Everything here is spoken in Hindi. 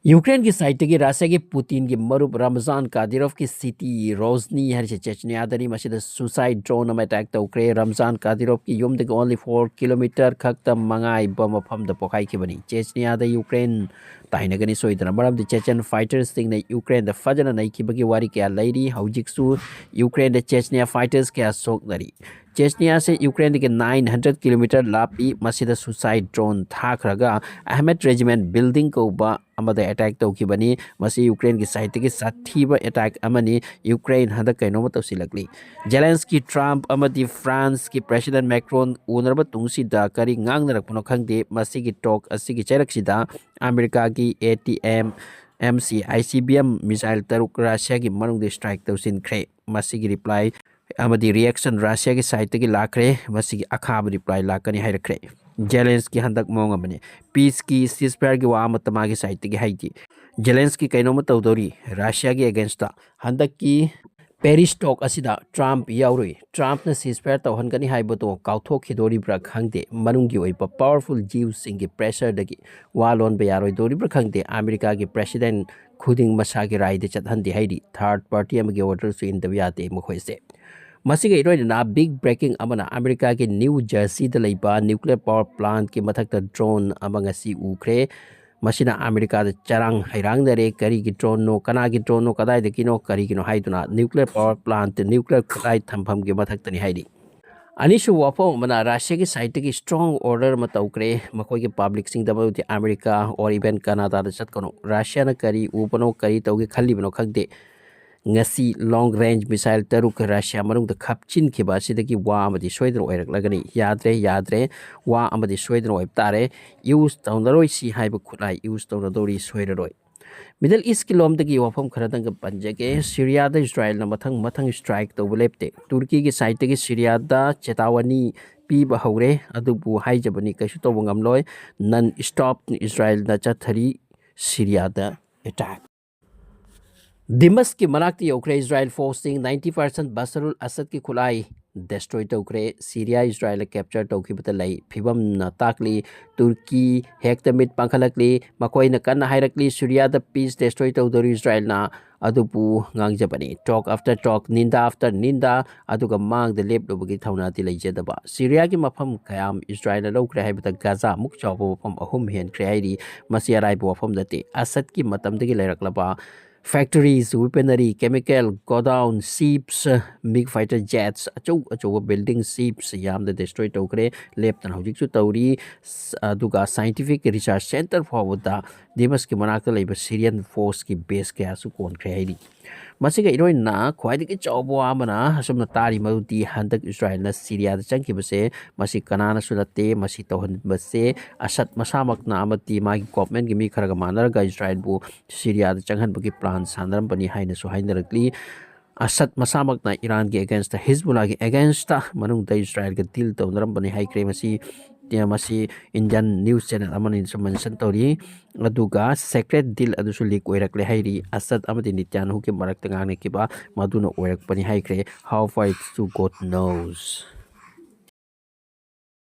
यूक्रेन की साइड की राशिया की पुतिन की मरुप रमजान कादिरोव की सिटी रोजनी है चेचनियादनी मसीद suicide drone attack तौरे Ramzan Kadyrov की यूम ओनली 4 किलोमीटर खत मंगाइब मफम पोखाई चेचनियाद यूक्रेन ताइनगनी सोदना मरम चेचन फाइटर्स यूक्रेन फजन नईखी वारी क्या लेरी हौजिकसु यूक्रेन चेचनिया फाइटर्स क्या सोकनरी चेचनिया से यूक्रेन के 900 किलोमीटर लापी मसीद सुसाइड ड्रोन थाखरगा अहमद रेजिमेंट बिल्डिंग कौबा अटैक तौखिबनी मसी यूक्रेन की साइड की साथीब अटैक अमनी यूक्रेन हद कैनोम तौसिलकली जेलेंस्की ट्रम्प अमदी फ्रांस की प्रेसिडेंट मैक्रोन उनरब तुंगसिदा करी ngangnarapno khangde masigi talk asigi chailaksida America की ATM MC ICBM मिसाइल तरुक रशिया की मनुंग स्ट्राइक तौसिनख्रे मसीगी रिप्लाई अमदी रिएक्शन रशिया की साइड की लाखरे मसीगी अखाब रिप्लाई लाकनी हाइरख्रे जेलेंस की हंदक मोंग अमने पीस की सीजफायर की वाम तमा की साइड की हाइती जेलेंस की कैनोम तौदौरी रशिया की अगेंस्ट हंदक की पेरिस टॉक असिदा ट्रम्प याउरुई ट्रम्प सीजफायर तौहनगनी हाइबतो काउथोखिदोरिब्रा खंगदे मनुंगी ओइबा पावरफुल जीवसिंग की प्रेशर दगी वा लोनबा यारोइदोरिब्रा खंगदे अमेरिका की प्रेसिडेंट खुदिंग मसागी राइदे चतहंदे हाइदी थर्ड पार्टी अमगे ऑर्डर सु इंदब याते मखोइसे मसीगे इरोइना बिग ब्रेकिंग अमना अमेरिका के न्यू जर्सी द लैबा न्यूक्लियर पावर प्लांट की मथक्ता ड्रोन अमंगसी उखरे मसीना अमेरिका चरंग हैरांग दरे करी की ड्रोन नो कना की ड्रोन नो कदाई दकिनो करी किनो हाइदुना न्यूक्लियर पावर प्लांट न्यूक्लियर कदाई थंफम की मथक्तनी हाइदी अनिशु वाफो मना राशिया की साइड की स्ट्रॉन्ग ऑर्डर में तौकरे मकोई के पब्लिक सिंह दबौती अमेरिका और इवन कनाडा चतकनो राशिया न करी ऊपनो करी तौगे खलीबनो खगदे ngasi long range missile taruk Russia manung da khapchin khiba sidagi wa amadi soidro oirak lagani yadre wa amadi soidro oib tare use taundaroi si haiba khulai use taunadori soidroi Middle East ki lom dagi wafam kharadang ka panjage Syria da Israel na mathang strike to bulepte Turkey ki side gi Syria da chetawani pi ba haure adubu haijabani kaishu to bangamloi non stop Israel da chathari Syria da attack दिमस की मनाक्ति योक्रे इजराइल फोर्सिंग 90% बसरुल असद की खुलाई डिस्ट्रॉय तौक्रे सीरिया इजराइल कैप्चर तौखिबत लई फिबम न ताकली तुर्की हेक्टमिट पाखलकली मकोई न कन्न हाइरकली सीरिया द पीस डिस्ट्रॉय तौदरी इजराइल ना अदुपु ngangjabani talk after talk ninda after ninda aduga mang the lep lobagi thauna ti leijadaba syria ki mafam kayam israel lo kre haibata gaza muk chawbo mafam ahum hen kre hairi masi arai bo mafam date asad ki matam degi leiraklaba factories, weaponry, chemical, godown, ships, big fighter jets, acho building ships, yam the destroy tokre, left and hojik su tauri, duga scientific research center for the Dimas ki manakta labor Syrian force ki base kaya su kon kreaidi. Masiga iroi na khwaidi ki chawbo amana asumna tari maruti handak Israel na Syria da changki base masi kanana sunate masi tawhan base asat masamak na amati magi government ki mi kharaga manarga Israel bu Syria da changhan bagi plan sandaram pani haina su hainarakli asat masamak na Iran ki against Hezbollah ki against manung da Israel ka deal tawnaram pani haikre masi masi Indian news channel amani mention tori aduga secret deal adusu leak oirakle hairi asad amadi nityan hu ke marak tanga ne kiba maduna oirak pani haikre how far it's to God knows